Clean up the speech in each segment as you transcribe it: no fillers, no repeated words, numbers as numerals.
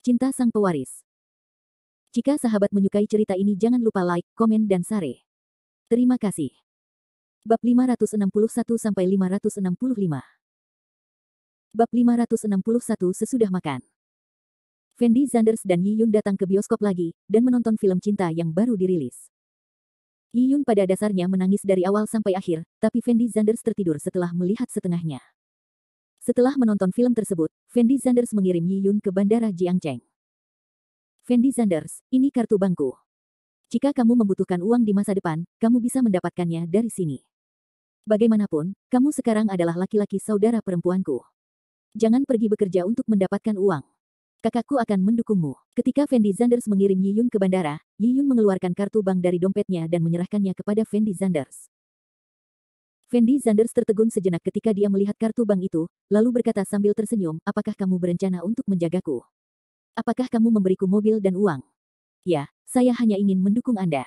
Cinta Sang Pewaris. Jika sahabat menyukai cerita ini jangan lupa like, komen dan share. Terima kasih. Bab 561-565. Bab 561 sesudah makan. Fendi Zanders dan Yi Yun datang ke bioskop lagi, dan menonton film cinta yang baru dirilis. Yi Yun pada dasarnya menangis dari awal sampai akhir, tapi Fendi Zanders tertidur setelah melihat setengahnya. Setelah menonton film tersebut, Fendi Zanders mengirim Yi Yun ke Bandara Jiangcheng. Fendi Zanders, ini kartu bankku. Jika kamu membutuhkan uang di masa depan, kamu bisa mendapatkannya dari sini. Bagaimanapun, kamu sekarang adalah laki-laki saudara perempuanku. Jangan pergi bekerja untuk mendapatkan uang. Kakakku akan mendukungmu. Ketika Fendi Zanders mengirim Yi Yun ke bandara, Yi Yun mengeluarkan kartu bank dari dompetnya dan menyerahkannya kepada Fendi Zanders. Fendi Zanders tertegun sejenak ketika dia melihat kartu bank itu, lalu berkata sambil tersenyum, apakah kamu berencana untuk menjagaku? Apakah kamu memberiku mobil dan uang? Ya, saya hanya ingin mendukung Anda.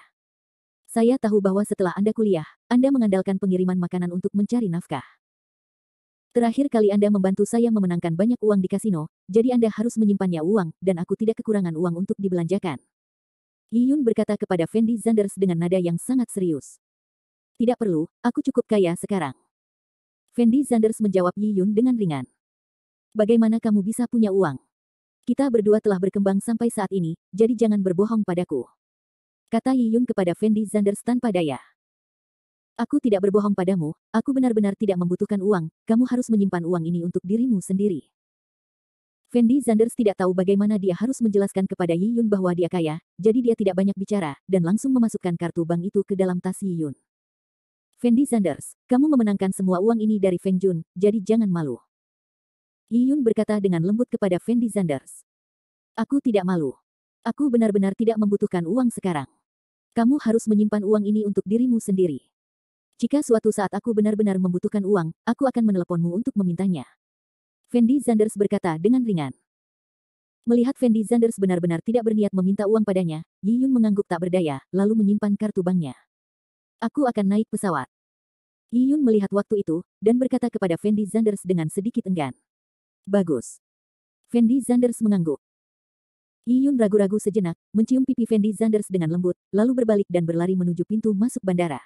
Saya tahu bahwa setelah Anda kuliah, Anda mengandalkan pengiriman makanan untuk mencari nafkah. Terakhir kali Anda membantu saya memenangkan banyak uang di kasino, jadi Anda harus menyimpannya uang, dan aku tidak kekurangan uang untuk dibelanjakan. Yi Yun berkata kepada Fendi Zanders dengan nada yang sangat serius. Tidak perlu, aku cukup kaya sekarang. Fendi Zanders menjawab Yi Yun dengan ringan. Bagaimana kamu bisa punya uang? Kita berdua telah berkembang sampai saat ini, jadi jangan berbohong padaku. Kata Yi Yun kepada Fendi Zanders tanpa daya. Aku tidak berbohong padamu, aku benar-benar tidak membutuhkan uang, kamu harus menyimpan uang ini untuk dirimu sendiri. Fendi Zanders tidak tahu bagaimana dia harus menjelaskan kepada Yi Yun bahwa dia kaya, jadi dia tidak banyak bicara, dan langsung memasukkan kartu bank itu ke dalam tas Yi Yun. Fendi Zanders, kamu memenangkan semua uang ini dari Feng Jun, jadi jangan malu. Yi Yun berkata dengan lembut kepada Fendi Zanders. Aku tidak malu. Aku benar-benar tidak membutuhkan uang sekarang. Kamu harus menyimpan uang ini untuk dirimu sendiri. Jika suatu saat aku benar-benar membutuhkan uang, aku akan meneleponmu untuk memintanya. Fendi Zanders berkata dengan ringan. Melihat Fendi Zanders benar-benar tidak berniat meminta uang padanya, Yi Yun mengangguk tak berdaya, lalu menyimpan kartu banknya. Aku akan naik pesawat. Yi Yun melihat waktu itu, dan berkata kepada Fendi Zanders dengan sedikit enggan. Bagus. Fendi Zanders mengangguk. Yi Yun ragu-ragu sejenak, mencium pipi Fendi Zanders dengan lembut, lalu berbalik dan berlari menuju pintu masuk bandara.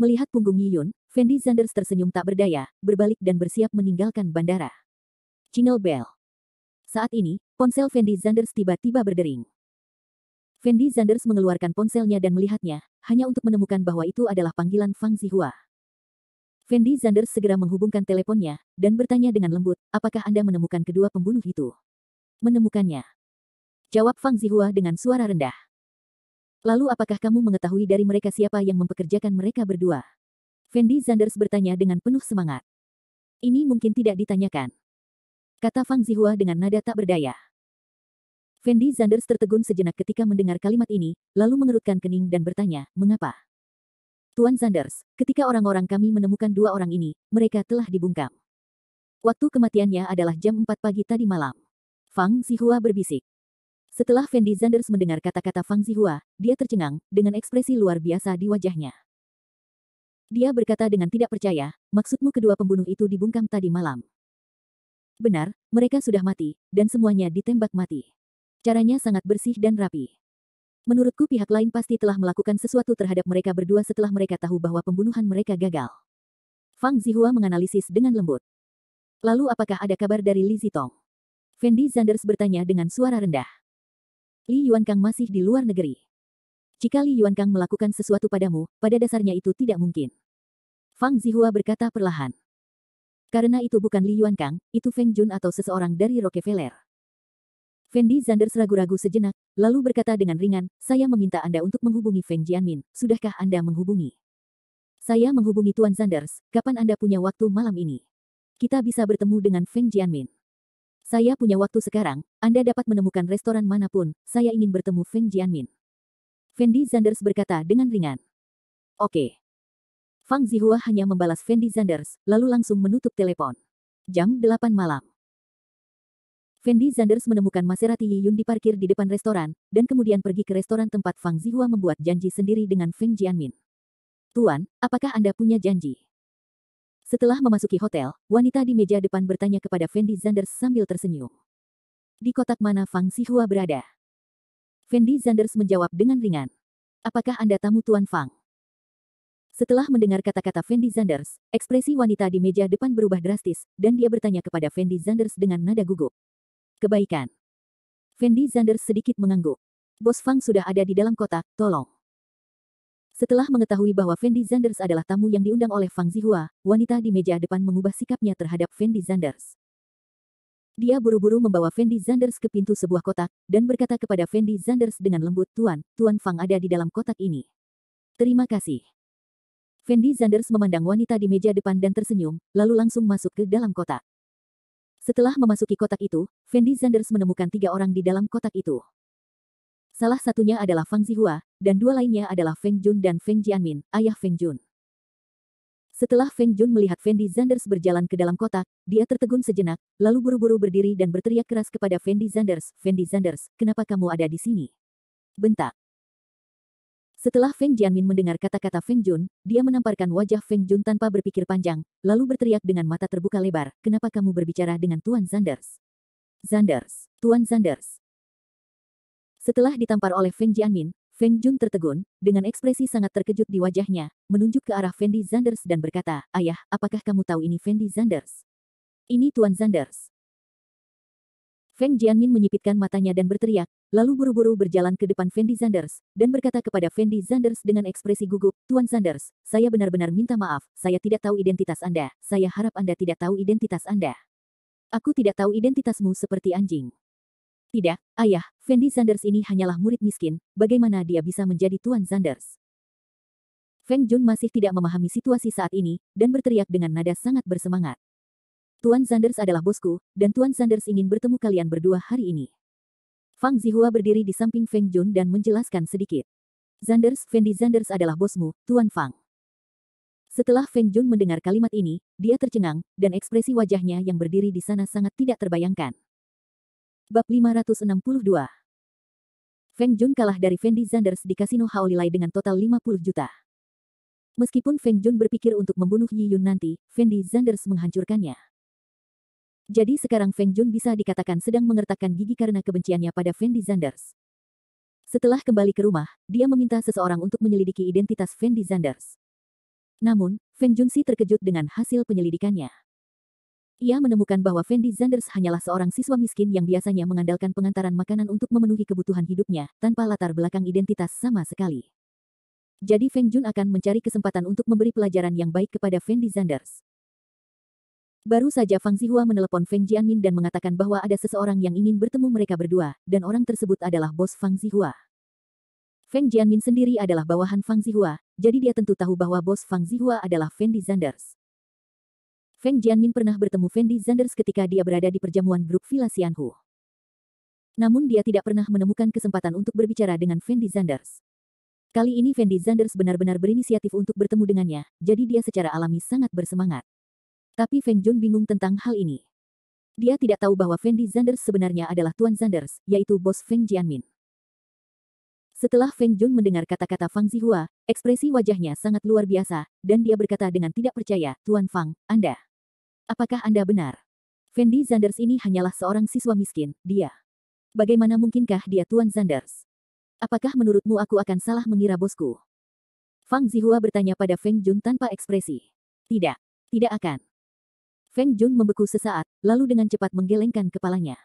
Melihat punggung Yi Yun, Fendi Zanders tersenyum tak berdaya, berbalik dan bersiap meninggalkan bandara. Jingle bell. Saat ini, ponsel Fendi Zanders tiba-tiba berdering. Fendi Zanders mengeluarkan ponselnya dan melihatnya, hanya untuk menemukan bahwa itu adalah panggilan Fang Zihua. Fendi Zanders segera menghubungkan teleponnya, dan bertanya dengan lembut, apakah Anda menemukan kedua pembunuh itu? Menemukannya. Jawab Fang Zihua dengan suara rendah. Lalu apakah kamu mengetahui dari mereka siapa yang mempekerjakan mereka berdua? Fendi Zanders bertanya dengan penuh semangat. Ini mungkin tidak ditanyakan. Kata Fang Zihua dengan nada tak berdaya. Fendi Zanders tertegun sejenak ketika mendengar kalimat ini, lalu mengerutkan kening dan bertanya, mengapa? Tuan Zanders, ketika orang-orang kami menemukan dua orang ini, mereka telah dibungkam. Waktu kematiannya adalah jam 4 pagi tadi malam. Fang Zihua berbisik. Setelah Fendi Zanders mendengar kata-kata Fang Zihua, dia tercengang, dengan ekspresi luar biasa di wajahnya. Dia berkata dengan tidak percaya, maksudmu kedua pembunuh itu dibungkam tadi malam? Benar, mereka sudah mati, dan semuanya ditembak mati. Caranya sangat bersih dan rapi. Menurutku pihak lain pasti telah melakukan sesuatu terhadap mereka berdua setelah mereka tahu bahwa pembunuhan mereka gagal. Fang Zihua menganalisis dengan lembut. Lalu apakah ada kabar dari Li Zitong? Fendi Zanders bertanya dengan suara rendah. Li Yuankang masih di luar negeri. Jika Li Yuankang melakukan sesuatu padamu, pada dasarnya itu tidak mungkin. Fang Zihua berkata perlahan. Karena itu bukan Li Yuankang, itu Feng Jun atau seseorang dari Rockefeller. Fendi Zanders ragu-ragu sejenak, lalu berkata dengan ringan, saya meminta Anda untuk menghubungi Feng Jianmin, sudahkah Anda menghubungi? Saya menghubungi Tuan Zanders, kapan Anda punya waktu malam ini? Kita bisa bertemu dengan Feng Jianmin. Saya punya waktu sekarang, Anda dapat menemukan restoran manapun, saya ingin bertemu Feng Jianmin. Fendi Zanders berkata dengan ringan. Oke. Fang Zihua hanya membalas Fendi Zanders, lalu langsung menutup telepon. Jam 8 malam. Fendi Zanders menemukan Maserati Yi Yun diparkir di depan restoran, dan kemudian pergi ke restoran tempat Fang Zihua membuat janji sendiri dengan Feng Jianmin. Tuan, apakah Anda punya janji? Setelah memasuki hotel, wanita di meja depan bertanya kepada Fendi Zanders sambil tersenyum. Di kotak mana Fang Zihua berada? Fendi Zanders menjawab dengan ringan. Apakah Anda tamu Tuan Fang? Setelah mendengar kata-kata Fendi Zanders, ekspresi wanita di meja depan berubah drastis, dan dia bertanya kepada Fendi Zanders dengan nada gugup. Kebaikan. Fendi Zanders sedikit mengangguk. Bos Fang sudah ada di dalam kotak, tolong. Setelah mengetahui bahwa Fendi Zanders adalah tamu yang diundang oleh Fang Zihua, wanita di meja depan mengubah sikapnya terhadap Fendi Zanders. Dia buru-buru membawa Fendi Zanders ke pintu sebuah kotak, dan berkata kepada Fendi Zanders dengan lembut, Tuan Fang ada di dalam kotak ini. Terima kasih. Fendi Zanders memandang wanita di meja depan dan tersenyum, lalu langsung masuk ke dalam kotak. Setelah memasuki kotak itu, Fendi Zanders menemukan 3 orang di dalam kotak itu. Salah satunya adalah Fang Zihua, dan 2 lainnya adalah Feng Jun dan Feng Jianmin, ayah Feng Jun. Setelah Feng Jun melihat Fendi Zanders berjalan ke dalam kotak, dia tertegun sejenak, lalu buru-buru berdiri dan berteriak keras kepada Fendi Zanders, Fendi Zanders, kenapa kamu ada di sini? Bentak. Setelah Feng Jianmin mendengar kata-kata Feng Jun, dia menamparkan wajah Feng Jun tanpa berpikir panjang, lalu berteriak dengan mata terbuka lebar, kenapa kamu berbicara dengan Tuan Zanders? Zanders, Tuan Zanders. Setelah ditampar oleh Feng Jianmin, Feng Jun tertegun, dengan ekspresi sangat terkejut di wajahnya, menunjuk ke arah Fendi Zanders dan berkata, Ayah, apakah kamu tahu ini Fendi Zanders? Ini Tuan Zanders. Feng Jianmin menyipitkan matanya dan berteriak, lalu buru-buru berjalan ke depan Fendi Zanders, dan berkata kepada Fendi Zanders dengan ekspresi gugup, Tuan Zanders, saya benar-benar minta maaf, saya tidak tahu identitas Anda, saya harap Anda tidak tahu identitas Anda. Aku tidak tahu identitasmu seperti anjing. Tidak, ayah, Fendi Zanders ini hanyalah murid miskin, bagaimana dia bisa menjadi Tuan Zanders? Feng Jun masih tidak memahami situasi saat ini, dan berteriak dengan nada sangat bersemangat. Tuan Zanders adalah bosku, dan Tuan Zanders ingin bertemu kalian berdua hari ini. Fang Zihua berdiri di samping Feng Jun dan menjelaskan sedikit. Zanders, Fendi Zanders adalah bosmu, Tuan Fang. Setelah Feng Jun mendengar kalimat ini, dia tercengang, dan ekspresi wajahnya yang berdiri di sana sangat tidak terbayangkan. Bab 562. Feng Jun kalah dari Fendi Zanders di kasino Haolilai dengan total 50 juta. Meskipun Feng Jun berpikir untuk membunuh Yi Yun nanti, Fendi Zanders menghancurkannya. Jadi sekarang Feng Jun bisa dikatakan sedang mengertakkan gigi karena kebenciannya pada Fendi Zanders. Setelah kembali ke rumah, dia meminta seseorang untuk menyelidiki identitas Fendi Zanders. Namun, Feng Junsi terkejut dengan hasil penyelidikannya. Ia menemukan bahwa Fendi Zanders hanyalah seorang siswa miskin yang biasanya mengandalkan pengantaran makanan untuk memenuhi kebutuhan hidupnya, tanpa latar belakang identitas sama sekali. Jadi Feng Jun akan mencari kesempatan untuk memberi pelajaran yang baik kepada Fendi Zanders. Baru saja Fang Zihua menelepon Feng Jianmin dan mengatakan bahwa ada seseorang yang ingin bertemu mereka berdua, dan orang tersebut adalah bos Fang Zihua. Feng Jianmin sendiri adalah bawahan Fang Zihua, jadi dia tentu tahu bahwa bos Fang Zihua adalah Fendi Zanders. Feng Jianmin pernah bertemu Fendi Zanders ketika dia berada di perjamuan grup Villa Xianhu. Namun dia tidak pernah menemukan kesempatan untuk berbicara dengan Fendi Zanders. Kali ini Fendi Zanders benar-benar berinisiatif untuk bertemu dengannya, jadi dia secara alami sangat bersemangat. Tapi Feng Jun bingung tentang hal ini. Dia tidak tahu bahwa Fendi Zanders sebenarnya adalah Tuan Zanders, yaitu bos Feng Jianmin. Setelah Feng Jun mendengar kata-kata Fang Zihua, ekspresi wajahnya sangat luar biasa, dan dia berkata dengan tidak percaya, Tuan Fang, Anda. Apakah Anda benar? Fendi Zanders ini hanyalah seorang siswa miskin, dia. Bagaimana mungkinkah dia Tuan Zanders? Apakah menurutmu aku akan salah mengira bosku? Fang Zihua bertanya pada Feng Jun tanpa ekspresi. Tidak, tidak akan. Feng Jun membeku sesaat, lalu dengan cepat menggelengkan kepalanya.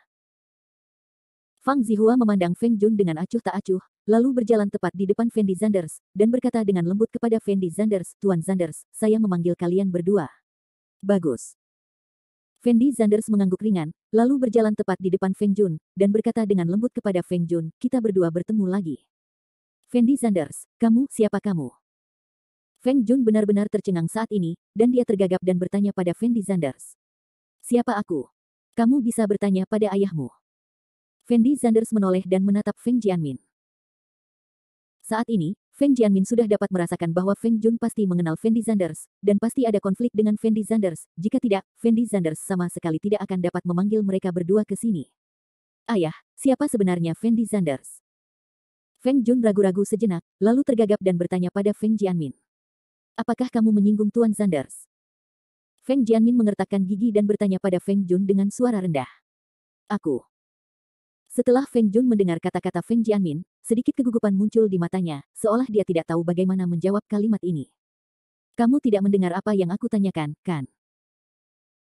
Fang Zihua memandang Feng Jun dengan acuh tak acuh, lalu berjalan tepat di depan Fendi Zanders, dan berkata dengan lembut kepada Fendi Zanders, Tuan Zanders, saya memanggil kalian berdua. Bagus. Fendi Zanders mengangguk ringan, lalu berjalan tepat di depan Feng Jun, dan berkata dengan lembut kepada Feng Jun, kita berdua bertemu lagi. Fendi Zanders, siapa kamu? Feng Jun benar-benar tercengang saat ini, dan dia tergagap dan bertanya pada Fendi Zanders. Siapa aku? Kamu bisa bertanya pada ayahmu. Fendi Zanders menoleh dan menatap Feng Jianmin. Saat ini, Feng Jianmin sudah dapat merasakan bahwa Feng Jun pasti mengenal Fendi Zanders, dan pasti ada konflik dengan Fendi Zanders. Jika tidak, Fendi Zanders sama sekali tidak akan dapat memanggil mereka berdua ke sini. Ayah, siapa sebenarnya Fendi Zanders? Feng Jun ragu-ragu sejenak, lalu tergagap dan bertanya pada Feng Jianmin. Apakah kamu menyinggung Tuan Zanders? Feng Jianmin mengertakkan gigi dan bertanya pada Feng Jun dengan suara rendah. Aku. Setelah Feng Jun mendengar kata-kata Feng Jianmin, sedikit kegugupan muncul di matanya, seolah dia tidak tahu bagaimana menjawab kalimat ini. Kamu tidak mendengar apa yang aku tanyakan, kan?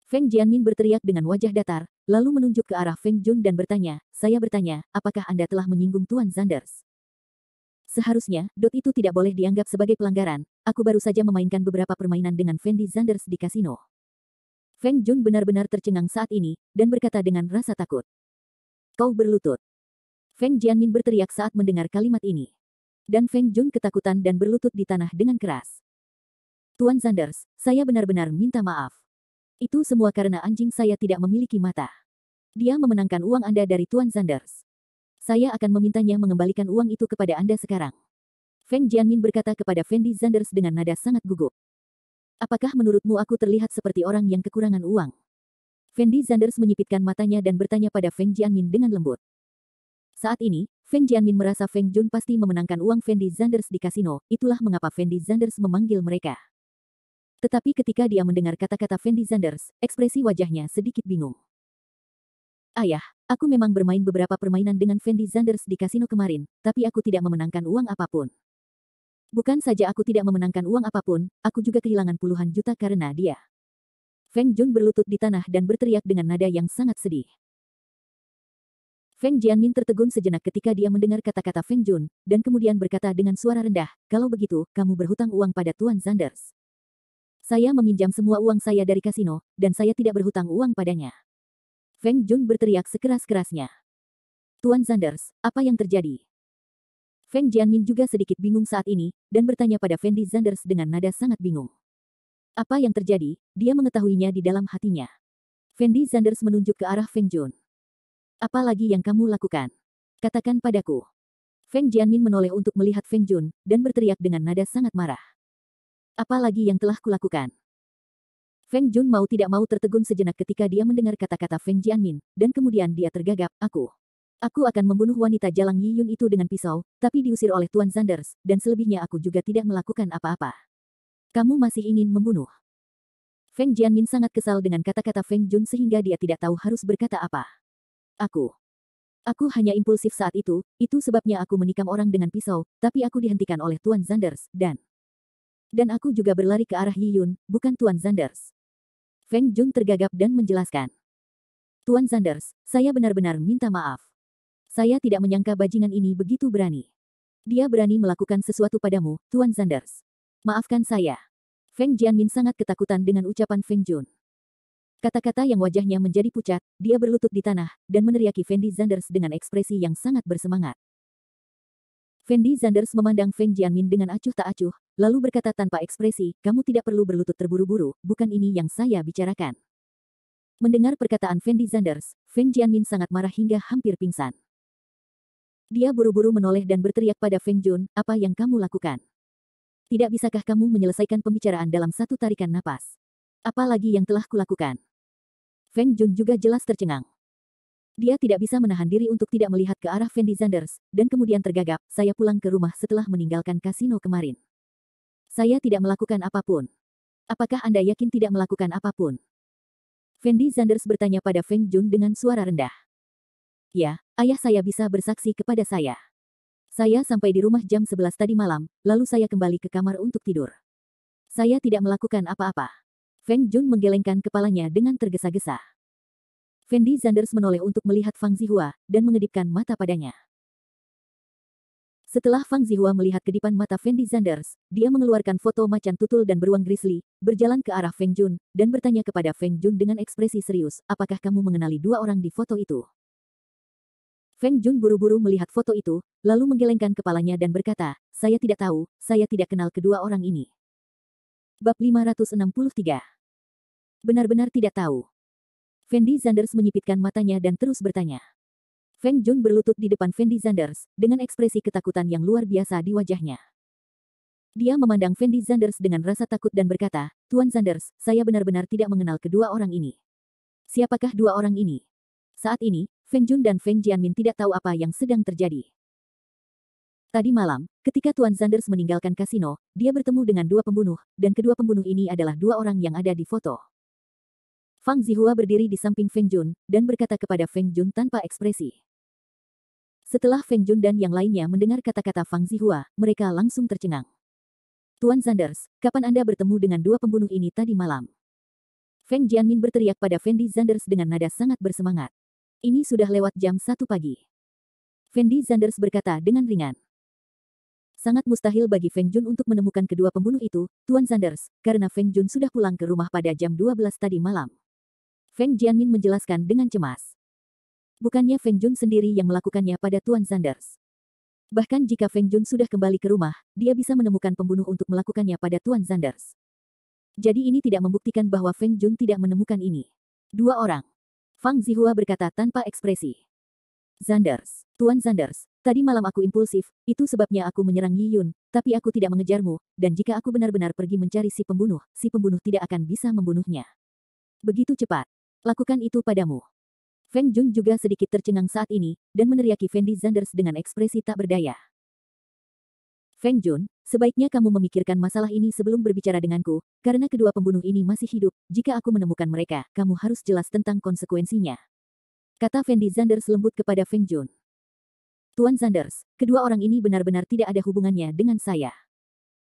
Feng Jianmin berteriak dengan wajah datar, lalu menunjuk ke arah Feng Jun dan bertanya, saya bertanya, apakah Anda telah menyinggung Tuan Zanders? Seharusnya, itu tidak boleh dianggap sebagai pelanggaran, aku baru saja memainkan beberapa permainan dengan Fendi Zanders di kasino. Feng Jun benar-benar tercengang saat ini, dan berkata dengan rasa takut. Kau berlutut. Feng Jianmin berteriak saat mendengar kalimat ini. Dan Feng Jun ketakutan dan berlutut di tanah dengan keras. Tuan Zanders, saya benar-benar minta maaf. Itu semua karena anjing saya tidak memiliki mata. Dia memenangkan uang Anda dari Tuan Zanders. Saya akan memintanya mengembalikan uang itu kepada Anda sekarang. Feng Jianmin berkata kepada Fendi Zanders dengan nada sangat gugup. Apakah menurutmu aku terlihat seperti orang yang kekurangan uang? Fendi Zanders menyipitkan matanya dan bertanya pada Feng Jianmin dengan lembut. Saat ini, Feng Jianmin merasa Feng Jun pasti memenangkan uang Fendi Zanders di kasino, itulah mengapa Fendi Zanders memanggil mereka. Tetapi ketika dia mendengar kata-kata Fendi Zanders, ekspresi wajahnya sedikit bingung. Ayah, aku memang bermain beberapa permainan dengan Fendi Zanders di kasino kemarin, tapi aku tidak memenangkan uang apapun. Bukan saja aku tidak memenangkan uang apapun, aku juga kehilangan puluhan juta karena dia. Feng Jun berlutut di tanah dan berteriak dengan nada yang sangat sedih. Feng Jianmin tertegun sejenak ketika dia mendengar kata-kata Feng Jun, dan kemudian berkata dengan suara rendah, kalau begitu, kamu berhutang uang pada Tuan Zanders. Saya meminjam semua uang saya dari kasino, dan saya tidak berhutang uang padanya. Feng Jun berteriak sekeras-kerasnya. Tuan Zanders, apa yang terjadi? Feng Jianmin juga sedikit bingung saat ini, dan bertanya pada Fendi Zanders dengan nada sangat bingung. Apa yang terjadi, dia mengetahuinya di dalam hatinya. Fendi Zanders menunjuk ke arah Feng Jun. Apa lagi yang kamu lakukan? Katakan padaku. Feng Jianmin menoleh untuk melihat Feng Jun, dan berteriak dengan nada sangat marah. Apa lagi yang telah kulakukan? Feng Jun mau tidak mau tertegun sejenak ketika dia mendengar kata-kata Feng Jianmin, dan kemudian dia tergagap, Aku akan membunuh wanita jalang Yi Yun itu dengan pisau, tapi diusir oleh Tuan Zanders, dan selebihnya aku juga tidak melakukan apa-apa. Kamu masih ingin membunuh? Feng Jianmin sangat kesal dengan kata-kata Feng Jun sehingga dia tidak tahu harus berkata apa. Aku hanya impulsif saat itu sebabnya aku menikam orang dengan pisau, tapi aku dihentikan oleh Tuan Zanders, dan aku juga berlari ke arah Yi Yun, bukan Tuan Zanders. Feng Jun tergagap dan menjelaskan. Tuan Zanders, saya benar-benar minta maaf. Saya tidak menyangka bajingan ini begitu berani. Dia berani melakukan sesuatu padamu, Tuan Zanders. Maafkan saya. Feng Jianmin sangat ketakutan dengan ucapan Feng Jun. Kata-kata yang wajahnya menjadi pucat, dia berlutut di tanah, dan meneriaki Fendi Zanders dengan ekspresi yang sangat bersemangat. Fendi Zanders memandang Feng Jianmin dengan acuh tak acuh, lalu berkata tanpa ekspresi, kamu tidak perlu berlutut terburu-buru, bukan ini yang saya bicarakan. Mendengar perkataan Fendi Zanders, Feng Jianmin sangat marah hingga hampir pingsan. Dia buru-buru menoleh dan berteriak pada Feng Jun, apa yang kamu lakukan? Tidak bisakah kamu menyelesaikan pembicaraan dalam satu tarikan napas? Apa lagi yang telah kulakukan? Feng Jun juga jelas tercengang. Dia tidak bisa menahan diri untuk tidak melihat ke arah Fendi Zanders, dan kemudian tergagap, saya pulang ke rumah setelah meninggalkan kasino kemarin. Saya tidak melakukan apapun. Apakah Anda yakin tidak melakukan apapun? Fendi Zanders bertanya pada Feng Jun dengan suara rendah. Ya, ayah saya bisa bersaksi kepada saya. Saya sampai di rumah jam 11 tadi malam, lalu saya kembali ke kamar untuk tidur. Saya tidak melakukan apa-apa. Feng Jun menggelengkan kepalanya dengan tergesa-gesa. Fendi Zanders menoleh untuk melihat Fang Zihua, dan mengedipkan mata padanya. Setelah Fang Zihua melihat kedipan mata Fendi Zanders, dia mengeluarkan foto macan tutul dan beruang grizzly, berjalan ke arah Feng Jun, dan bertanya kepada Feng Jun dengan ekspresi serius, apakah kamu mengenali dua orang di foto itu? Feng Jun buru-buru melihat foto itu, lalu menggelengkan kepalanya dan berkata, saya tidak tahu, saya tidak kenal kedua orang ini. Bab 563. Benar-benar tidak tahu. Fendi Zanders menyipitkan matanya dan terus bertanya. Feng Jun berlutut di depan Fendi Zanders, dengan ekspresi ketakutan yang luar biasa di wajahnya. Dia memandang Fendi Zanders dengan rasa takut dan berkata, Tuan Zanders, saya benar-benar tidak mengenal kedua orang ini. Siapakah dua orang ini? Saat ini, Feng Jun dan Feng Jianmin tidak tahu apa yang sedang terjadi. Tadi malam, ketika Tuan Zanders meninggalkan kasino, dia bertemu dengan dua pembunuh, dan kedua pembunuh ini adalah dua orang yang ada di foto. Fang Zihua berdiri di samping Feng Jun, dan berkata kepada Feng Jun tanpa ekspresi. Setelah Feng Jun dan yang lainnya mendengar kata-kata Fang Zihua, mereka langsung tercengang. Tuan Zanders, kapan Anda bertemu dengan dua pembunuh ini tadi malam? Feng Jianmin berteriak pada Fendi Zanders dengan nada sangat bersemangat. Ini sudah lewat jam 1 pagi. Fendi Zanders berkata dengan ringan. Sangat mustahil bagi Feng Jun untuk menemukan kedua pembunuh itu, Tuan Zanders, karena Feng Jun sudah pulang ke rumah pada jam 12 tadi malam. Feng Jianmin menjelaskan dengan cemas. Bukannya Feng Jun sendiri yang melakukannya pada Tuan Zanders. Bahkan jika Feng Jun sudah kembali ke rumah, dia bisa menemukan pembunuh untuk melakukannya pada Tuan Zanders. Jadi ini tidak membuktikan bahwa Feng Jun tidak menemukan ini. Dua orang. Fang Zihua berkata tanpa ekspresi. Zanders, Tuan Zanders, tadi malam aku impulsif, itu sebabnya aku menyerang Yi Yun, tapi aku tidak mengejarmu, dan jika aku benar-benar pergi mencari si pembunuh tidak akan bisa membunuhnya. Begitu cepat. Lakukan itu padamu. Feng Jun juga sedikit tercengang saat ini, dan meneriaki Fendi Zanders dengan ekspresi tak berdaya. Feng Jun, sebaiknya kamu memikirkan masalah ini sebelum berbicara denganku, karena kedua pembunuh ini masih hidup, jika aku menemukan mereka, kamu harus jelas tentang konsekuensinya. Kata Fendi Zanders lembut kepada Feng Jun. Tuan Zanders, kedua orang ini benar-benar tidak ada hubungannya dengan saya.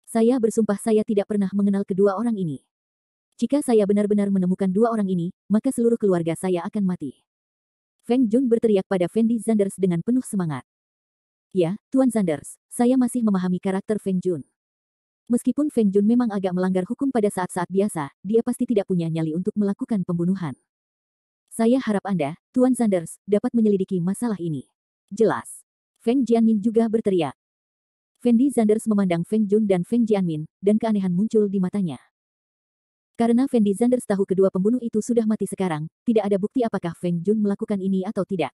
Saya bersumpah saya tidak pernah mengenal kedua orang ini. Jika saya benar-benar menemukan dua orang ini, maka seluruh keluarga saya akan mati. Feng Jun berteriak pada Fendi Zanders dengan penuh semangat. Ya, Tuan Zanders, saya masih memahami karakter Feng Jun. Meskipun Feng Jun memang agak melanggar hukum pada saat-saat biasa, dia pasti tidak punya nyali untuk melakukan pembunuhan. Saya harap Anda, Tuan Zanders, dapat menyelidiki masalah ini. Jelas. Feng Jianmin juga berteriak. Fendi Zanders memandang Feng Jun dan Feng Jianmin, dan keanehan muncul di matanya. Karena Fendi Zanders tahu kedua pembunuh itu sudah mati sekarang, tidak ada bukti apakah Feng Jun melakukan ini atau tidak.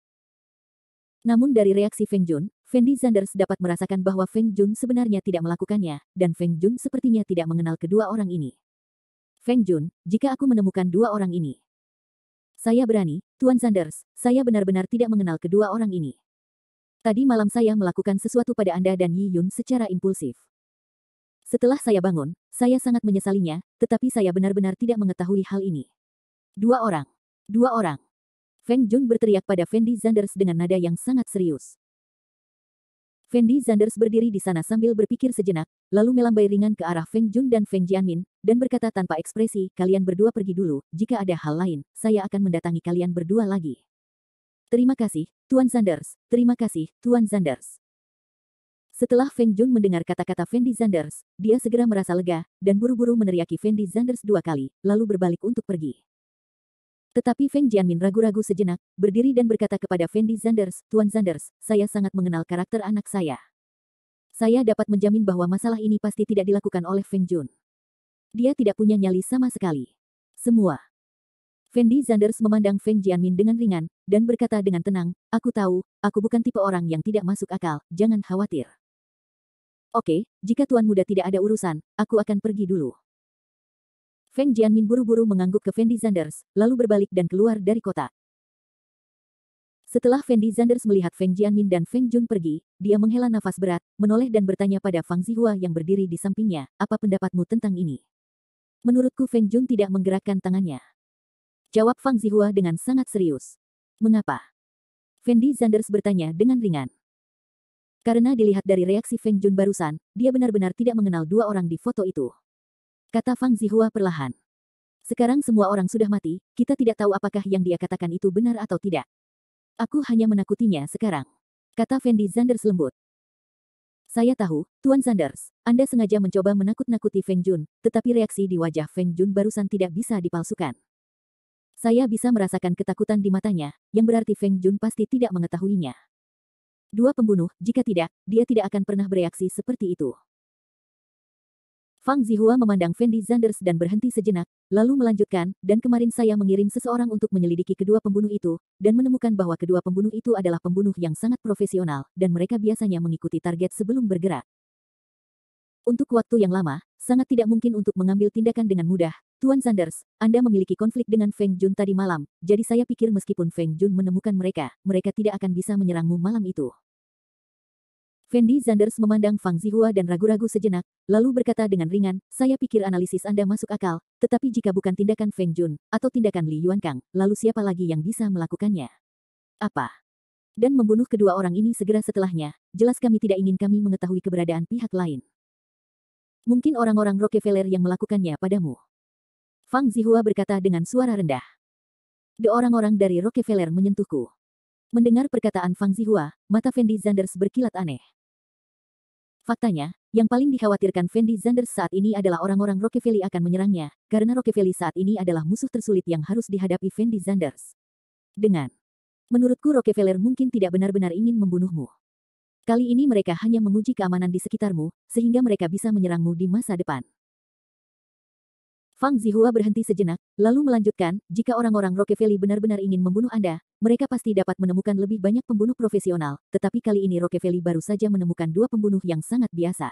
Namun dari reaksi Feng Jun, Fendi Zanders dapat merasakan bahwa Feng Jun sebenarnya tidak melakukannya, dan Feng Jun sepertinya tidak mengenal kedua orang ini. Feng Jun, jika aku menemukan dua orang ini. Saya berani, Tuan Zanders, saya benar-benar tidak mengenal kedua orang ini. Tadi malam saya melakukan sesuatu pada Anda dan Yi Yun secara impulsif. Setelah saya bangun, saya sangat menyesalinya, tetapi saya benar-benar tidak mengetahui hal ini. Dua orang. Dua orang. Feng Jun berteriak pada Fendi Zanders dengan nada yang sangat serius. Fendi Zanders berdiri di sana sambil berpikir sejenak, lalu melambai ringan ke arah Feng Jun dan Feng Jianmin, dan berkata tanpa ekspresi, kalian berdua pergi dulu, jika ada hal lain, saya akan mendatangi kalian berdua lagi. Terima kasih, Tuan Zanders, terima kasih, Tuan Zanders. Setelah Feng Jun mendengar kata-kata Fendi Zanders, dia segera merasa lega, dan buru-buru meneriaki Fendi Zanders 2 kali, lalu berbalik untuk pergi. Tetapi Feng Jianmin ragu-ragu sejenak, berdiri dan berkata kepada Fendi Zanders, Tuan Zanders, saya sangat mengenal karakter anak saya. Saya dapat menjamin bahwa masalah ini pasti tidak dilakukan oleh Feng Jun. Dia tidak punya nyali sama sekali. Semua. Fendi Zanders memandang Feng Jianmin dengan ringan, dan berkata dengan tenang, aku tahu, aku bukan tipe orang yang tidak masuk akal, jangan khawatir. Oke, jika Tuan Muda tidak ada urusan, aku akan pergi dulu. Feng Jianmin buru-buru mengangguk ke Fendi Zanders, lalu berbalik dan keluar dari kotak. Setelah Fendi Zanders melihat Feng Jianmin dan Feng Jun pergi, dia menghela nafas berat, menoleh dan bertanya pada Fang Zihua yang berdiri di sampingnya, apa pendapatmu tentang ini? Menurutku Feng Jun tidak menggerakkan tangannya. Jawab Fang Zihua dengan sangat serius. Mengapa? Fendi Zanders bertanya dengan ringan. Karena dilihat dari reaksi Feng Jun barusan, dia benar-benar tidak mengenal dua orang di foto itu. Kata Fang Zihua perlahan. Sekarang semua orang sudah mati, kita tidak tahu apakah yang dia katakan itu benar atau tidak. Aku hanya menakutinya sekarang. Kata Fendi Zanders lembut. Saya tahu, Tuan Zanders, Anda sengaja mencoba menakut-nakuti Feng Jun, tetapi reaksi di wajah Feng Jun barusan tidak bisa dipalsukan. Saya bisa merasakan ketakutan di matanya, yang berarti Feng Jun pasti tidak mengetahuinya. Dua pembunuh, jika tidak, dia tidak akan pernah bereaksi seperti itu. Fang Zihua memandang Fendi Zanders dan berhenti sejenak, lalu melanjutkan, dan kemarin saya mengirim seseorang untuk menyelidiki kedua pembunuh itu, dan menemukan bahwa kedua pembunuh itu adalah pembunuh yang sangat profesional, dan mereka biasanya mengikuti target sebelum bergerak. Untuk waktu yang lama, sangat tidak mungkin untuk mengambil tindakan dengan mudah. Tuan Zanders, Anda memiliki konflik dengan Feng Jun tadi malam, jadi saya pikir meskipun Feng Jun menemukan mereka, mereka tidak akan bisa menyerangmu malam itu. Fendi Zanders memandang Fang Zihua dan ragu-ragu sejenak, lalu berkata dengan ringan, saya pikir analisis Anda masuk akal, tetapi jika bukan tindakan Feng Jun, atau tindakan Li Yuankang, lalu siapa lagi yang bisa melakukannya? Apa? Dan membunuh kedua orang ini segera setelahnya, jelas kami tidak ingin kami mengetahui keberadaan pihak lain. Mungkin orang-orang Rockefeller yang melakukannya padamu. Fang Zihua berkata dengan suara rendah. Orang-orang dari Rockefeller menyentuhku. Mendengar perkataan Fang Zihua, mata Fendi Zanders berkilat aneh. Faktanya, yang paling dikhawatirkan Fendi Zanders saat ini adalah orang-orang Rockefeller akan menyerangnya, karena Rockefeller saat ini adalah musuh tersulit yang harus dihadapi Fendi Zanders. Menurutku Rockefeller mungkin tidak benar-benar ingin membunuhmu. Kali ini mereka hanya menguji keamanan di sekitarmu, sehingga mereka bisa menyerangmu di masa depan. Fang Zihua berhenti sejenak, lalu melanjutkan, jika orang-orang Rockefeller benar-benar ingin membunuh Anda, mereka pasti dapat menemukan lebih banyak pembunuh profesional, tetapi kali ini Rockefeller baru saja menemukan 2 pembunuh yang sangat biasa.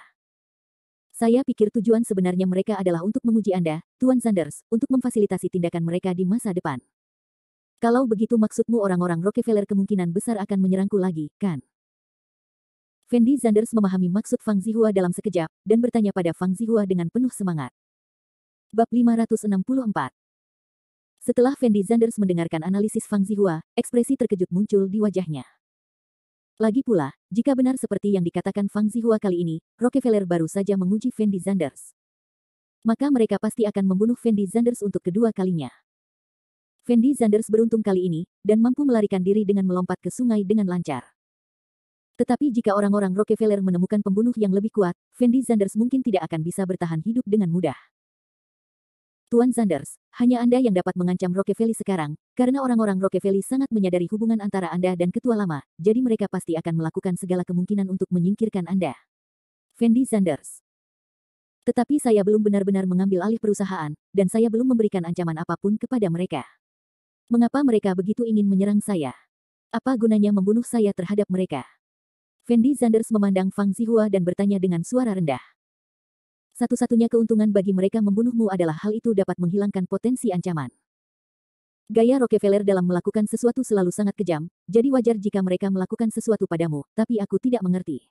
Saya pikir tujuan sebenarnya mereka adalah untuk menguji Anda, Tuan Zanders, untuk memfasilitasi tindakan mereka di masa depan. Kalau begitu maksudmu orang-orang Rockefeller kemungkinan besar akan menyerangku lagi, kan? Fendi Zanders memahami maksud Fang Zihua dalam sekejap, dan bertanya pada Fang Zihua dengan penuh semangat. Bab 564. Setelah Fendi Zanders mendengarkan analisis Fang Zihua, ekspresi terkejut muncul di wajahnya. Lagi pula, jika benar seperti yang dikatakan Fang Zihua kali ini, Rockefeller baru saja menguji Fendi Zanders. Maka mereka pasti akan membunuh Fendi Zanders untuk kedua kalinya. Fendi Zanders beruntung kali ini, dan mampu melarikan diri dengan melompat ke sungai dengan lancar. Tetapi jika orang-orang Rockefeller menemukan pembunuh yang lebih kuat, Fendi Zanders mungkin tidak akan bisa bertahan hidup dengan mudah. Tuan Zanders, hanya Anda yang dapat mengancam Rockefeller sekarang, karena orang-orang Rockefeller sangat menyadari hubungan antara Anda dan ketua lama, jadi mereka pasti akan melakukan segala kemungkinan untuk menyingkirkan Anda. Fendi Zanders. Tetapi saya belum benar-benar mengambil alih perusahaan, dan saya belum memberikan ancaman apapun kepada mereka. Mengapa mereka begitu ingin menyerang saya? Apa gunanya membunuh saya terhadap mereka? Fendi Zanders memandang Fang Zihua dan bertanya dengan suara rendah. Satu-satunya keuntungan bagi mereka membunuhmu adalah hal itu dapat menghilangkan potensi ancaman. Gaya Rockefeller dalam melakukan sesuatu selalu sangat kejam, jadi wajar jika mereka melakukan sesuatu padamu, tapi aku tidak mengerti.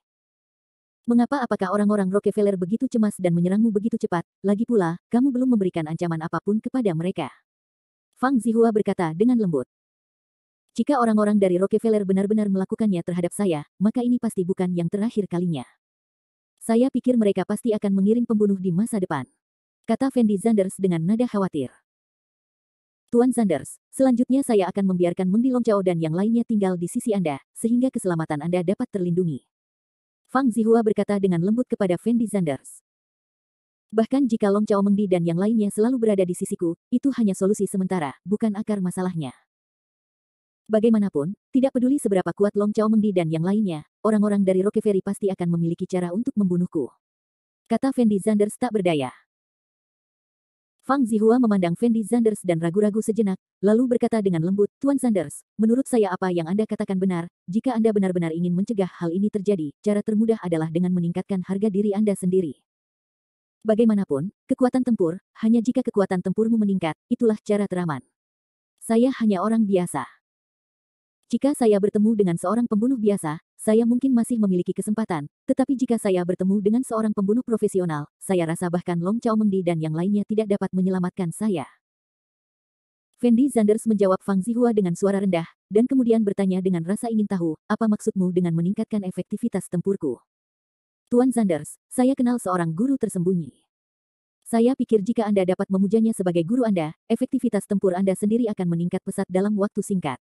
Mengapa apakah orang-orang Rockefeller begitu cemas dan menyerangmu begitu cepat, lagi pula, kamu belum memberikan ancaman apapun kepada mereka? Fang Zihua berkata dengan lembut. Jika orang-orang dari Rockefeller benar-benar melakukannya terhadap saya, maka ini pasti bukan yang terakhir kalinya. Saya pikir mereka pasti akan mengirim pembunuh di masa depan. Kata Fendi Zanders dengan nada khawatir. Tuan Zanders, selanjutnya saya akan membiarkan Mengdi Longchao dan yang lainnya tinggal di sisi Anda, sehingga keselamatan Anda dapat terlindungi. Fang Zihua berkata dengan lembut kepada Fendi Zanders. Bahkan jika Long Chao Mengdi dan yang lainnya selalu berada di sisiku, itu hanya solusi sementara, bukan akar masalahnya. Bagaimanapun, tidak peduli seberapa kuat Long Chao Mengdi dan yang lainnya, orang-orang dari Rockefeller pasti akan memiliki cara untuk membunuhku. Kata Fendi Zanders tak berdaya. Fang Zihua memandang Fendi Zanders dan ragu-ragu sejenak, lalu berkata dengan lembut, Tuan Zanders, menurut saya apa yang Anda katakan benar, jika Anda benar-benar ingin mencegah hal ini terjadi, cara termudah adalah dengan meningkatkan harga diri Anda sendiri. Bagaimanapun, kekuatan tempur, hanya jika kekuatan tempurmu meningkat, itulah cara teraman. Saya hanya orang biasa. Jika saya bertemu dengan seorang pembunuh biasa, saya mungkin masih memiliki kesempatan, tetapi jika saya bertemu dengan seorang pembunuh profesional, saya rasa bahkan Long Chao Mengdi dan yang lainnya tidak dapat menyelamatkan saya. Fendi Zanders menjawab Fang Zihua dengan suara rendah, dan kemudian bertanya dengan rasa ingin tahu, apa maksudmu dengan meningkatkan efektivitas tempurku? Tuan Zanders, saya kenal seorang guru tersembunyi. Saya pikir jika Anda dapat memujanya sebagai guru Anda, efektivitas tempur Anda sendiri akan meningkat pesat dalam waktu singkat.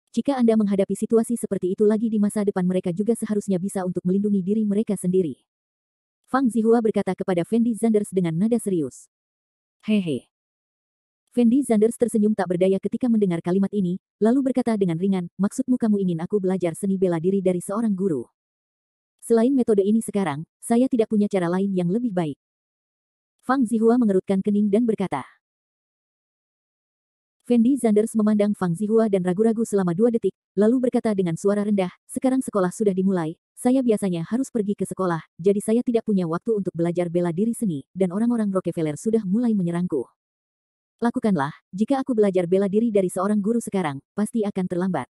Jika Anda menghadapi situasi seperti itu lagi di masa depan mereka juga seharusnya bisa untuk melindungi diri mereka sendiri. Fang Zihua berkata kepada Fendi Zanders dengan nada serius. Hehe. Fendi Zanders tersenyum tak berdaya ketika mendengar kalimat ini, lalu berkata dengan ringan, maksudmu kamu ingin aku belajar seni bela diri dari seorang guru? Selain metode ini sekarang, saya tidak punya cara lain yang lebih baik. Fang Zihua mengerutkan kening dan berkata. Fendi Zanders memandang Fang Zihua dan ragu-ragu selama 2 detik, lalu berkata dengan suara rendah, sekarang sekolah sudah dimulai, saya biasanya harus pergi ke sekolah, jadi saya tidak punya waktu untuk belajar bela diri seni, dan orang-orang Rockefeller sudah mulai menyerangku. Lakukanlah, jika aku belajar bela diri dari seorang guru sekarang, pasti akan terlambat.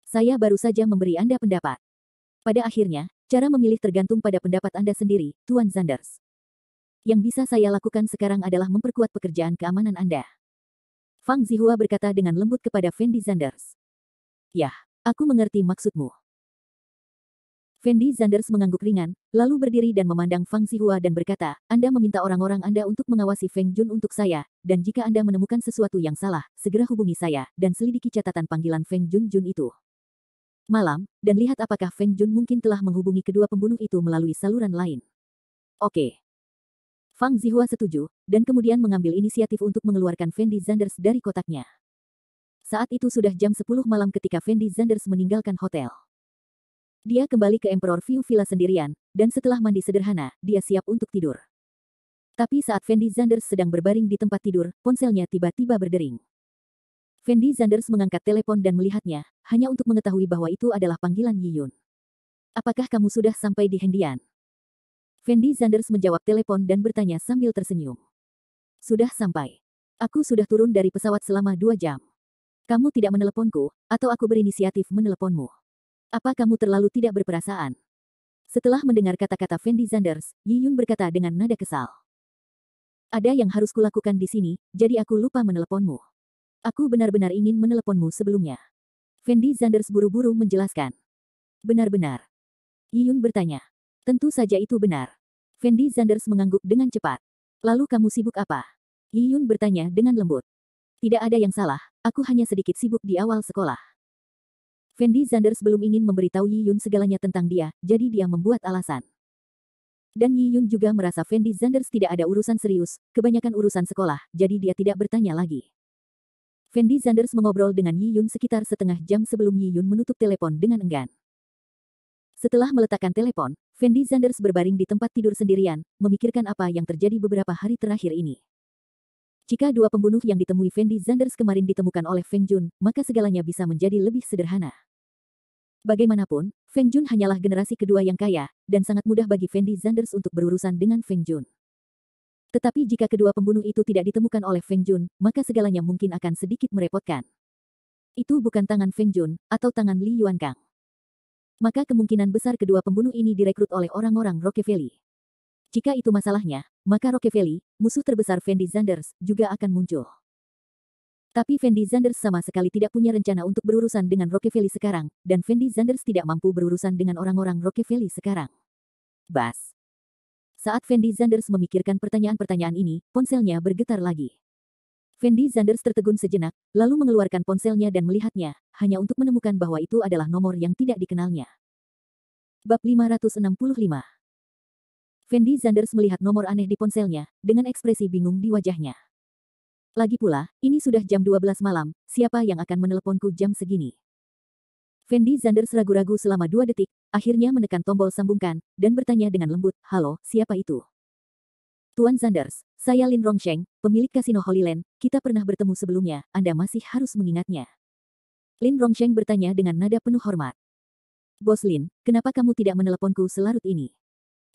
Saya baru saja memberi Anda pendapat. Pada akhirnya, cara memilih tergantung pada pendapat Anda sendiri, Tuan Zanders. Yang bisa saya lakukan sekarang adalah memperkuat pekerjaan keamanan Anda. Fang Zihua berkata dengan lembut kepada Fendi Zanders. Yah, Aku mengerti maksudmu. Fendi Zanders mengangguk ringan, lalu berdiri dan memandang Fang Zihua dan berkata, Anda meminta orang-orang Anda untuk mengawasi Feng Jun untuk saya, dan jika Anda menemukan sesuatu yang salah, segera hubungi saya, dan selidiki catatan panggilan Feng Jun itu. Malam, dan lihat apakah Feng Jun mungkin telah menghubungi kedua pembunuh itu melalui saluran lain. Oke. Fang Zihua setuju, dan kemudian mengambil inisiatif untuk mengeluarkan Fendi Zanders dari kotaknya. Saat itu sudah jam 10 malam ketika Fendi Zanders meninggalkan hotel. Dia kembali ke Emperor View Villa sendirian, dan setelah mandi sederhana, dia siap untuk tidur. Tapi saat Fendi Zanders sedang berbaring di tempat tidur, ponselnya tiba-tiba berdering. Fendi Zanders mengangkat telepon dan melihatnya, hanya untuk mengetahui bahwa itu adalah panggilan Yi Yun. Apakah kamu sudah sampai di Hendian? Fendi Zanders menjawab telepon dan bertanya sambil tersenyum. Sudah sampai. Aku sudah turun dari pesawat selama 2 jam. Kamu tidak meneleponku, atau aku berinisiatif meneleponmu. Apa kamu terlalu tidak berperasaan? Setelah mendengar kata-kata Fendi Zanders, Yi Yun berkata dengan nada kesal. Ada yang harus kulakukan di sini, jadi aku lupa meneleponmu. Aku benar-benar ingin meneleponmu sebelumnya. Fendi Zanders buru-buru menjelaskan. Benar-benar. Yi Yun bertanya. Tentu saja itu benar. Fendi Zanders mengangguk dengan cepat. Lalu kamu sibuk apa? Yi Yun bertanya dengan lembut. Tidak ada yang salah, aku hanya sedikit sibuk di awal sekolah. Fendi Zanders belum ingin memberitahu Yi Yun segalanya tentang dia, jadi dia membuat alasan. Dan Yi Yun juga merasa Fendi Zanders tidak ada urusan serius, kebanyakan urusan sekolah, jadi dia tidak bertanya lagi. Fendi Zanders mengobrol dengan Yi Yun sekitar setengah jam sebelum Yi Yun menutup telepon dengan enggan. Setelah meletakkan telepon, Fendi Zanders berbaring di tempat tidur sendirian, memikirkan apa yang terjadi beberapa hari terakhir ini. Jika dua pembunuh yang ditemui Fendi Zanders kemarin ditemukan oleh Feng Jun, maka segalanya bisa menjadi lebih sederhana. Bagaimanapun, Feng Jun hanyalah generasi kedua yang kaya, dan sangat mudah bagi Fendi Zanders untuk berurusan dengan Feng Jun. Tetapi jika kedua pembunuh itu tidak ditemukan oleh Feng Jun, maka segalanya mungkin akan sedikit merepotkan. Itu bukan tangan Feng Jun, atau tangan Li Yuankang. Maka kemungkinan besar kedua pembunuh ini direkrut oleh orang-orang Rockefeller. Jika itu masalahnya, maka Rockefeller, musuh terbesar Fendi Zanders, juga akan muncul. Tapi Fendi Zanders sama sekali tidak punya rencana untuk berurusan dengan Rockefeller sekarang, dan Fendi Zanders tidak mampu berurusan dengan orang-orang Rockefeller sekarang. Bas. Saat Fendi Zanders memikirkan pertanyaan-pertanyaan ini, ponselnya bergetar lagi. Fendi Zanders tertegun sejenak, lalu mengeluarkan ponselnya dan melihatnya, hanya untuk menemukan bahwa itu adalah nomor yang tidak dikenalnya. Bab 565. Fendi Zanders melihat nomor aneh di ponselnya, dengan ekspresi bingung di wajahnya. Lagi pula, ini sudah jam 12 malam, siapa yang akan meneleponku jam segini? Fendi Zanders ragu-ragu selama 2 detik, akhirnya menekan tombol sambungkan, dan bertanya dengan lembut, halo, siapa itu? Tuan Zanders, saya Lin Rongsheng, pemilik kasino Holyland, kita pernah bertemu sebelumnya, Anda masih harus mengingatnya. Lin Rongsheng bertanya dengan nada penuh hormat. Bos Lin, kenapa kamu tidak meneleponku selarut ini?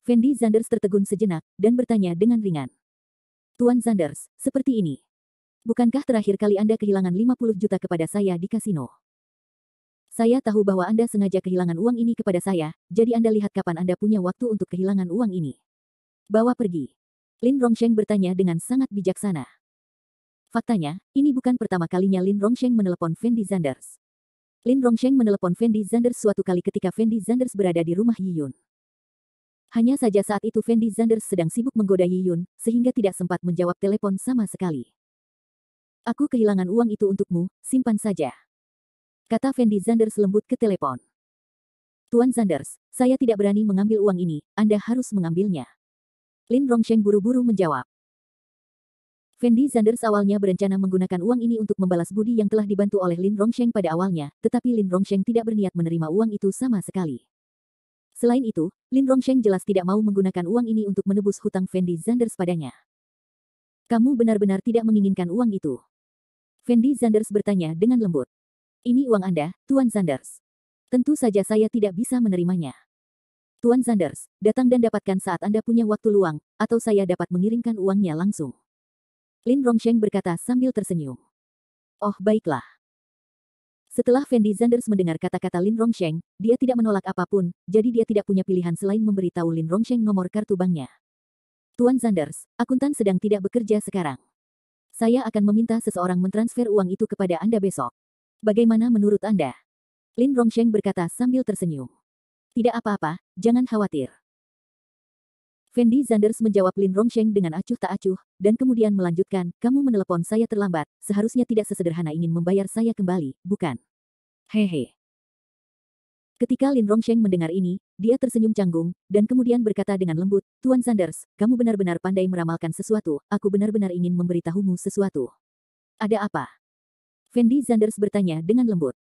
Fendi Zanders tertegun sejenak, dan bertanya dengan ringan. Tuan Zanders, seperti ini. Bukankah terakhir kali Anda kehilangan 50 juta kepada saya di kasino? Saya tahu bahwa Anda sengaja kehilangan uang ini kepada saya, jadi Anda lihat kapan Anda punya waktu untuk kehilangan uang ini. Bawa pergi. Lin Rongsheng bertanya dengan sangat bijaksana. Faktanya, ini bukan pertama kalinya Lin Rongsheng menelepon Fendi Zanders. Lin Rongsheng menelepon Fendi Zanders suatu kali ketika Fendi Zanders berada di rumah Yi Yun. Hanya saja saat itu Fendi Zanders sedang sibuk menggoda Yi Yun, sehingga tidak sempat menjawab telepon sama sekali. Aku kehilangan uang itu untukmu, simpan saja. Kata Fendi Zanders lembut ke telepon. Tuan Zanders, saya tidak berani mengambil uang ini, Anda harus mengambilnya. Lin Rongsheng buru-buru menjawab. Fendi Zanders awalnya berencana menggunakan uang ini untuk membalas budi yang telah dibantu oleh Lin Rongsheng pada awalnya, tetapi Lin Rongsheng tidak berniat menerima uang itu sama sekali. Selain itu, Lin Rongsheng jelas tidak mau menggunakan uang ini untuk menebus hutang Fendi Zanders padanya. Kamu benar-benar tidak menginginkan uang itu? Fendi Zanders bertanya dengan lembut. Ini uang Anda, Tuan Zanders. Tentu saja saya tidak bisa menerimanya. Tuan Zanders, datang dan dapatkan saat Anda punya waktu luang, atau saya dapat mengirimkan uangnya langsung. Lin Rongsheng berkata sambil tersenyum. Oh baiklah. Setelah Fendi Zanders mendengar kata-kata Lin Rongsheng, dia tidak menolak apapun, jadi dia tidak punya pilihan selain memberitahu Lin Rongsheng nomor kartu banknya. Tuan Zanders, akuntan sedang tidak bekerja sekarang. Saya akan meminta seseorang mentransfer uang itu kepada Anda besok. Bagaimana menurut Anda? Lin Rongsheng berkata sambil tersenyum. Tidak apa-apa, jangan khawatir. Fendi Zanders menjawab Lin Rongsheng dengan acuh tak acuh, dan kemudian melanjutkan, kamu menelepon saya terlambat, seharusnya tidak sesederhana ingin membayar saya kembali, bukan? Hehe. Ketika Lin Rongsheng mendengar ini, dia tersenyum canggung, dan kemudian berkata dengan lembut, Tuan Zanders, kamu benar-benar pandai meramalkan sesuatu, aku benar-benar ingin memberitahumu sesuatu. Ada apa? Fendi Zanders bertanya dengan lembut.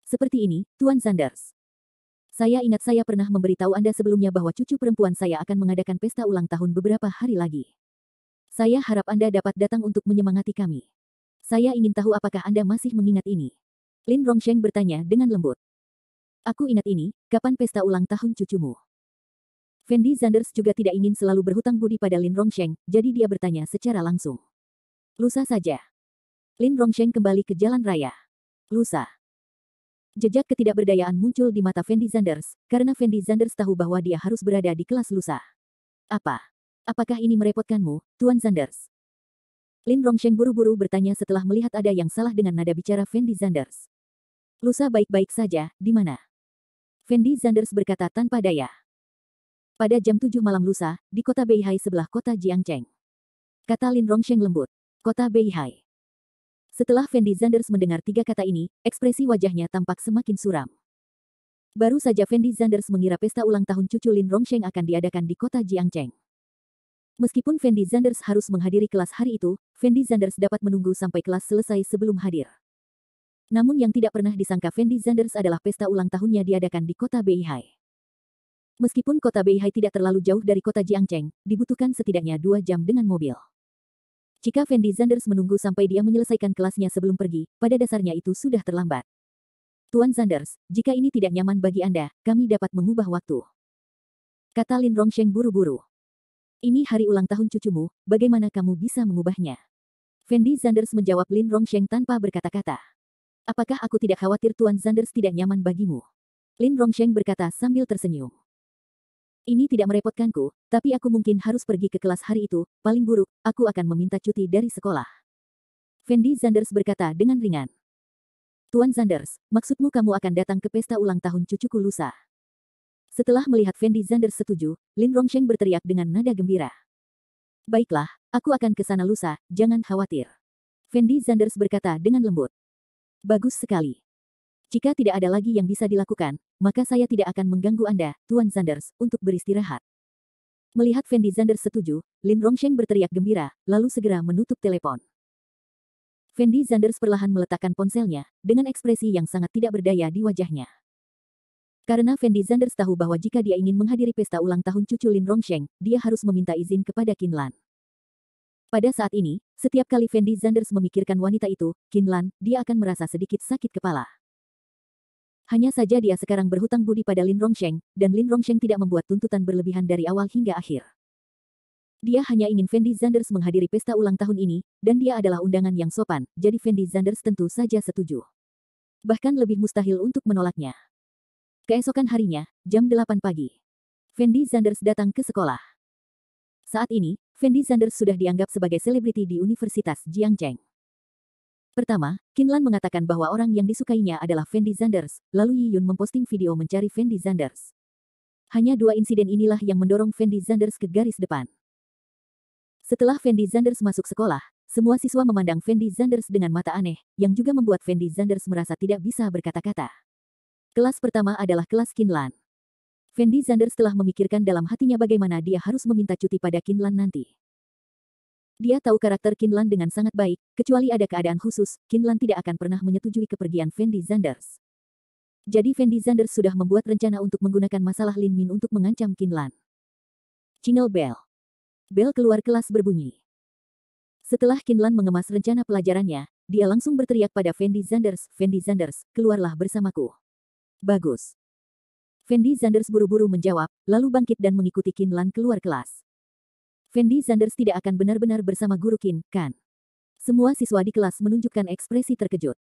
Seperti ini, Tuan Zanders. Saya ingat saya pernah memberitahu Anda sebelumnya bahwa cucu perempuan saya akan mengadakan pesta ulang tahun beberapa hari lagi. Saya harap Anda dapat datang untuk menyemangati kami. Saya ingin tahu apakah Anda masih mengingat ini. Lin Rongsheng bertanya dengan lembut. Aku ingat ini, kapan pesta ulang tahun cucumu? Fendi Zanders juga tidak ingin selalu berhutang budi pada Lin Rongsheng, jadi dia bertanya secara langsung. Lusa saja. Lin Rongsheng kembali ke jalan raya. Lusa. Jejak ketidakberdayaan muncul di mata Fendi Zanders, karena Fendi Zanders tahu bahwa dia harus berada di kelas lusa. Apa? Apakah ini merepotkanmu, Tuan Zanders? Lin Rongsheng buru-buru bertanya setelah melihat ada yang salah dengan nada bicara Fendi Zanders. Lusa baik-baik saja, di mana? Fendi Zanders berkata tanpa daya. Pada jam 7 malam lusa, di kota Beihai sebelah kota Jiangcheng. Kata Lin Rongsheng lembut. Kota Beihai. Setelah Fendi Zanders mendengar 3 kata ini, ekspresi wajahnya tampak semakin suram. Baru saja Fendi Zanders mengira pesta ulang tahun cucu Lin Rongsheng akan diadakan di kota Jiangcheng. Meskipun Fendi Zanders harus menghadiri kelas hari itu, Fendi Zanders dapat menunggu sampai kelas selesai sebelum hadir. Namun yang tidak pernah disangka Fendi Zanders adalah pesta ulang tahunnya diadakan di kota Beihai. Meskipun kota Beihai tidak terlalu jauh dari kota Jiangcheng, dibutuhkan setidaknya 2 jam dengan mobil. Jika Fendi Zanders menunggu sampai dia menyelesaikan kelasnya sebelum pergi, pada dasarnya itu sudah terlambat. Tuan Zanders, jika ini tidak nyaman bagi Anda, kami dapat mengubah waktu. Kata Lin Rongsheng buru-buru. Ini hari ulang tahun cucumu, bagaimana kamu bisa mengubahnya? Fendi Zanders menjawab Lin Rongsheng tanpa berkata-kata. Apakah aku tidak khawatir Tuan Zanders tidak nyaman bagimu? Lin Rongsheng berkata sambil tersenyum. Ini tidak merepotkanku, tapi aku mungkin harus pergi ke kelas hari itu, paling buruk, aku akan meminta cuti dari sekolah. Fendi Zanders berkata dengan ringan. Tuan Zanders, maksudmu kamu akan datang ke pesta ulang tahun cucuku lusa? Setelah melihat Fendi Zanders setuju, Lin Rongsheng berteriak dengan nada gembira. Baiklah, aku akan ke sana lusa, jangan khawatir. Fendi Zanders berkata dengan lembut. Bagus sekali. Jika tidak ada lagi yang bisa dilakukan, maka saya tidak akan mengganggu Anda, Tuan Zanders, untuk beristirahat. Melihat Fendi Zanders setuju, Lin Rongsheng berteriak gembira, lalu segera menutup telepon. Fendi Zanders perlahan meletakkan ponselnya, dengan ekspresi yang sangat tidak berdaya di wajahnya. Karena Fendi Zanders tahu bahwa jika dia ingin menghadiri pesta ulang tahun cucu Lin Rongsheng, dia harus meminta izin kepada Qin Lan. Pada saat ini, setiap kali Fendi Zanders memikirkan wanita itu, Qin Lan, dia akan merasa sedikit sakit kepala. Hanya saja dia sekarang berhutang budi pada Lin Rongsheng, dan Lin Rongsheng tidak membuat tuntutan berlebihan dari awal hingga akhir. Dia hanya ingin Fendi Zanders menghadiri pesta ulang tahun ini, dan dia adalah undangan yang sopan, jadi Fendi Zanders tentu saja setuju. Bahkan lebih mustahil untuk menolaknya. Keesokan harinya, jam 8 pagi. Fendi Zanders datang ke sekolah. Saat ini, Fendi Zanders sudah dianggap sebagai selebriti di Universitas Jiangcheng. Pertama, Qin Lan mengatakan bahwa orang yang disukainya adalah Fendi Zanders, lalu Yi Yun memposting video mencari Fendi Zanders. Hanya 2 insiden inilah yang mendorong Fendi Zanders ke garis depan. Setelah Fendi Zanders masuk sekolah, semua siswa memandang Fendi Zanders dengan mata aneh, yang juga membuat Fendi Zanders merasa tidak bisa berkata-kata. Kelas pertama adalah kelas Qin Lan. Fendi Zanders telah memikirkan dalam hatinya bagaimana dia harus meminta cuti pada Qin Lan nanti. Dia tahu karakter Qin Lan dengan sangat baik, kecuali ada keadaan khusus, Qin Lan tidak akan pernah menyetujui kepergian Fendi Zanders. Jadi Fendi Zanders sudah membuat rencana untuk menggunakan masalah Lin Min untuk mengancam Qin Lan. Jingle bell. Bel keluar kelas berbunyi. Setelah Qin Lan mengemas rencana pelajarannya, dia langsung berteriak pada Fendi Zanders, Fendi Zanders, keluarlah bersamaku. Bagus. Fendi Zanders buru-buru menjawab, lalu bangkit dan mengikuti Qin Lan keluar kelas. Fendi Zanders tidak akan benar-benar bersama guru Qin, kan? Semua siswa di kelas menunjukkan ekspresi terkejut.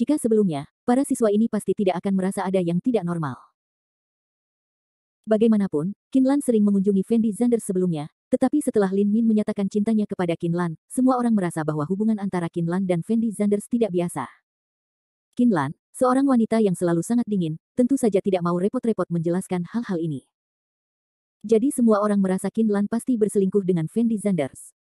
Jika sebelumnya, para siswa ini pasti tidak akan merasa ada yang tidak normal. Bagaimanapun, Qin Lan sering mengunjungi Fendi Zanders sebelumnya, tetapi setelah Lin Min menyatakan cintanya kepada Qin Lan, semua orang merasa bahwa hubungan antara Qin Lan dan Fendi Zanders tidak biasa. Qin Lan, Seorang wanita yang selalu sangat dingin, tentu saja tidak mau repot-repot menjelaskan hal-hal ini. Jadi semua orang merasa Qin Lan pasti berselingkuh dengan Fendi Zanders.